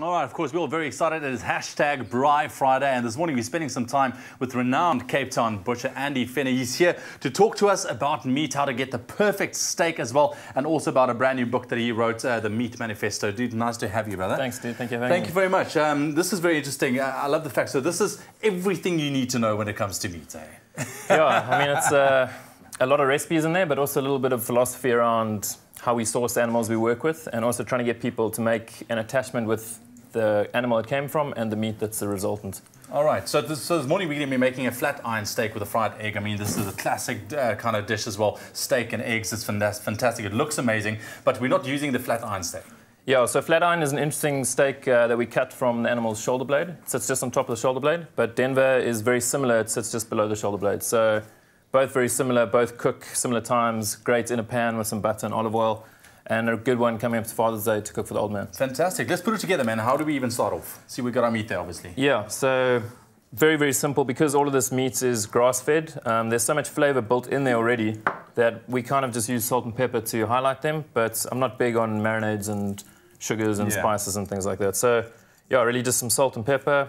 All right, of course, we're all very excited. It is hashtag Braai Friday, and this morning we're spending some time with renowned Cape Town butcher Andy Fenner. He's here to talk to us about meat, how to get the perfect steak as well, and also about a brand new book that he wrote, the Meat Manifesto. Dude, nice to have you, brother. Thanks, dude. Thank you for having me. Thank you very much. This is very interesting. I love the fact. So this is everything you need to know when it comes to meat, eh? Yeah, I mean, it's a lot of recipes in there, but also a little bit of philosophy around how we source the animals we work with, and also trying to get people to make an attachment with the animal it came from and the meat that's the resultant. All right, so this morning we're going to be making a flat iron steak with a fried egg. I mean, this is a classic kind of dish as well. Steak and eggs is fantastic. It looks amazing, but we're not using the flat iron steak. Yeah, so flat iron is an interesting steak that we cut from the animal's shoulder blade. It sits just on top of the shoulder blade, but Denver is very similar. It sits just below the shoulder blade. So both very similar, both cook similar times, great in a pan with some butter and olive oil. And a good one coming up to Father's Day to cook for the old man. Fantastic. Let's put it together, man. How do we even start off? See, we've got our meat there, obviously. Yeah, so very, very simple. Because all of this meat is grass-fed, there's so much flavor built in there already that we kind of just use salt and pepper to highlight them. But I'm not big on marinades and sugars and spices and things like that. So, yeah, really just some salt and pepper.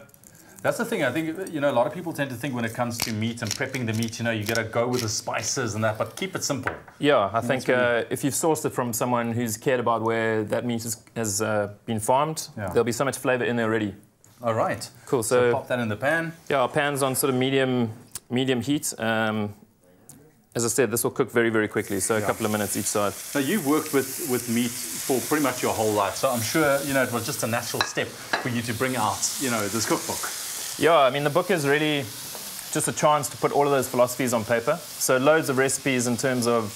That's the thing. I think, you know, a lot of people tend to think when it comes to meat and prepping the meat, you know, you got to go with the spices and that, but keep it simple. Yeah, I think if you've sourced it from someone who's cared about where that meat has been farmed, there'll be so much flavor in there already. All right. Cool. So pop that in the pan. Yeah, our pan's on sort of medium heat. As I said, this will cook very, very quickly, so a couple of minutes each side. Now, you've worked with meat for pretty much your whole life, so I'm sure, you know, it was just a natural step for you to bring out, you know, this cookbook. Yeah, I mean, the book is really just a chance to put all of those philosophies on paper. So loads of recipes in terms of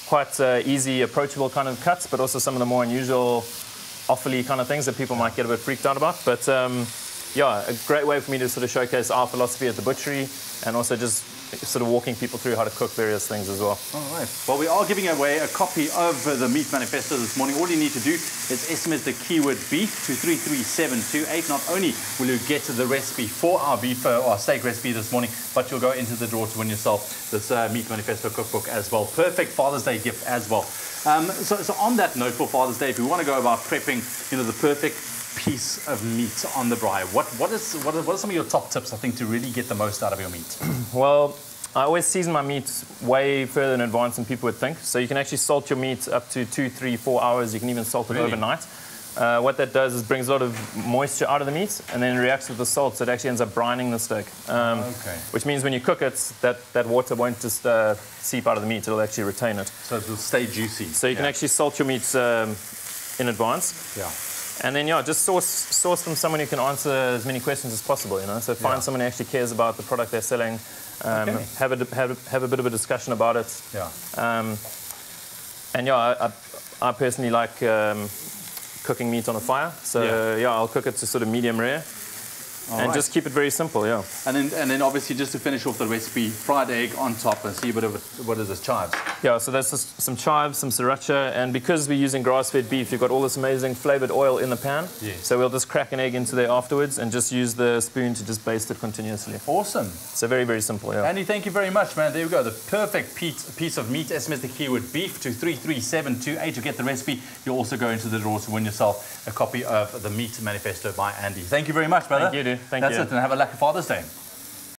quite easy, approachable kind of cuts, but also some of the more unusual, offally kind of things that people might get a bit freaked out about. But yeah, a great way for me to sort of showcase our philosophy at the butchery and also just sort of walking people through how to cook various things as well. All right. Well, we are giving away a copy of the Meat Manifesto this morning. All you need to do is SMS the keyword beef to 33728. Not only will you get the recipe for our beef or steak recipe this morning, but you'll go into the draw to win yourself this Meat Manifesto cookbook as well. Perfect Father's Day gift as well. So on that note, for Father's Day, if we want to go about prepping, you know, the perfect piece of meat on the braai, what are some of your top tips, I think, to really get the most out of your meat? Well, I always season my meat way further in advance than people would think. So you can actually salt your meat up to 2, 3, 4 hours. You can even salt it overnight. What that does is brings a lot of moisture out of the meat and then reacts with the salt, so it actually ends up brining the steak. Which means when you cook it, that water won't just seep out of the meat, it'll actually retain it. So it'll stay juicy. So you can actually salt your meat in advance. Yeah. And then, yeah, just source from someone who can answer as many questions as possible, you know. So find someone who actually cares about the product they're selling. Have a bit of a discussion about it. Yeah. And yeah, I personally like cooking meat on a fire. So yeah, I'll cook it to sort of medium rare. Just keep it very simple, yeah. And then obviously, just to finish off the recipe, fried egg on top, and see a bit of what is this, chives? Yeah, so that's just some chives, some sriracha, and because we're using grass-fed beef, you've got all this amazing flavored oil in the pan. Yes. So we'll just crack an egg into there afterwards and just use the spoon to just baste it continuously. Awesome. So very, very simple, yeah. Andy, thank you very much, man. There we go, the perfect piece of meat. SMS the keyword beef to 33728 to get the recipe. You'll also go into the draw to win yourself a copy of the Meat Manifesto by Andy. Thank you very much, brother. Thank you, dude. Thank you. That's it, and have a lucky Father's Day.